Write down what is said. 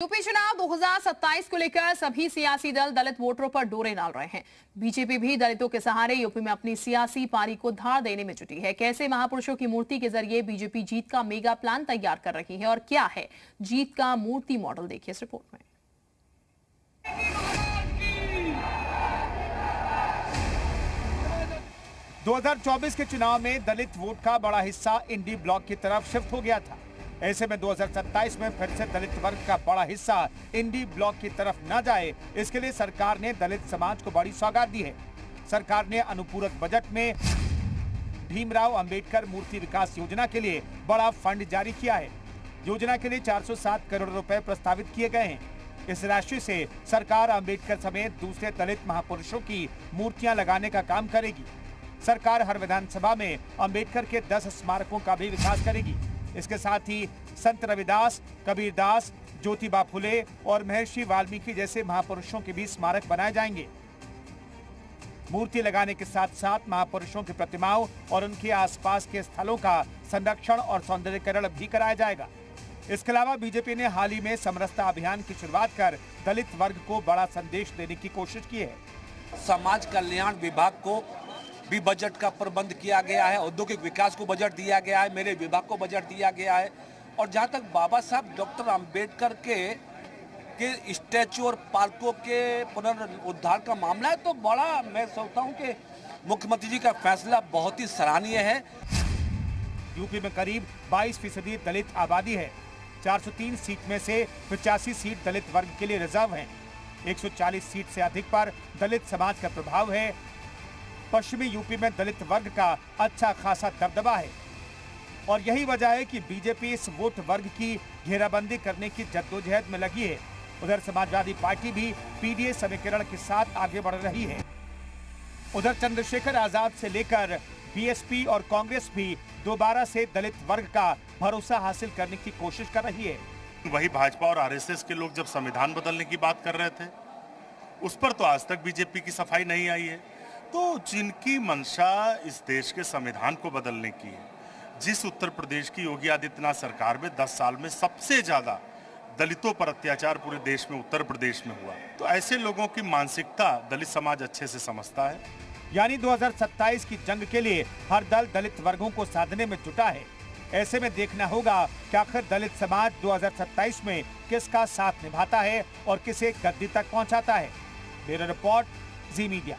UP चुनाव 2027 को लेकर सभी सियासी दल दलित वोटरों पर डोरे डाल रहे हैं। बीजेपी भी दलितों के सहारे यूपी में अपनी सियासी पारी को धार देने में जुटी है। कैसे महापुरुषों की मूर्ति के जरिए बीजेपी जीत का मेगा प्लान तैयार कर रही है और क्या है जीत का मूर्ति मॉडल, देखिए इस रिपोर्ट में। 2024 के चुनाव में दलित वोट का बड़ा हिस्सा इंडी ब्लॉक की तरफ शिफ्ट हो गया था। ऐसे में 2027 में फिर से दलित वर्ग का बड़ा हिस्सा इंडी ब्लॉक की तरफ न जाए, इसके लिए सरकार ने दलित समाज को बड़ी सौगात दी है। सरकार ने अनुपूरक बजट में भीमराव अंबेडकर मूर्ति विकास योजना के लिए बड़ा फंड जारी किया है। योजना के लिए 407 करोड़ रुपए प्रस्तावित किए गए हैं। इस राशि से सरकार अंबेडकर समेत दूसरे दलित महापुरुषों की मूर्तियां लगाने का काम करेगी। सरकार हर विधानसभा में अंबेडकर के 10 स्मारकों का भी विकास करेगी। इसके साथ ही संत रविदास, कबीरदास, ज्योतिबा फुले और महर्षि वाल्मीकि जैसे महापुरुषों के भी स्मारक बनाए जाएंगे। मूर्ति लगाने के साथ साथ महापुरुषों की प्रतिमाओं और उनके आसपास के स्थलों का संरक्षण और सौंदर्यीकरण भी कराया जाएगा। इसके अलावा बीजेपी ने हाल ही में समरसता अभियान की शुरुआत कर दलित वर्ग को बड़ा संदेश देने की कोशिश की है। समाज कल्याण विभाग को भी बजट का प्रबंध किया गया है, औद्योगिक विकास को बजट दिया गया है, मेरे विभाग को बजट दिया गया है। और जहां तक बाबा साहब डॉक्टर अंबेडकर के स्टैचू और पार्कों के पुनरुद्धार का मामला है, तो बड़ा मैं सोचता हूं कि मुख्यमंत्री जी का फैसला बहुत ही सराहनीय है। यूपी में करीब 22% दलित आबादी है। 403 सीट में से 85 सीट दलित वर्ग के लिए रिजर्व हैं। 140 सीट से अधिक पर दलित समाज का प्रभाव है। पश्चिमी यूपी में दलित वर्ग का अच्छा खासा दबदबा है और यही वजह है कि बीजेपी इस वोट वर्ग की घेराबंदी करने की जद्दोजहद में लगी है। उधर समाजवादी पार्टी भी पीडीए समीकरण के साथ आगे बढ़ रही है। उधर चंद्रशेखर आजाद से लेकर बीएसपी और कांग्रेस भी दोबारा से दलित वर्ग का भरोसा हासिल करने की कोशिश कर रही है। वही भाजपा और आरएसएस के लोग जब संविधान बदलने की बात कर रहे थे, उस पर तो आज तक बीजेपी की सफाई नहीं आई है। तो जिनकी मंशा इस देश के संविधान को बदलने की है, जिस उत्तर प्रदेश की योगी आदित्यनाथ सरकार में 10 साल में सबसे ज्यादा दलितों पर अत्याचार पूरे देश में उत्तर प्रदेश में हुआ, तो ऐसे लोगों की मानसिकता दलित समाज अच्छे से समझता है। यानी 2027 की जंग के लिए हर दल दलित वर्गों को साधने में जुटा है। ऐसे में देखना होगा कि आखिर दलित समाज 2027 में किसका साथ निभाता है और किसे गद्दी तक पहुंचाता है। ब्यूरो रिपोर्ट, जी मीडिया।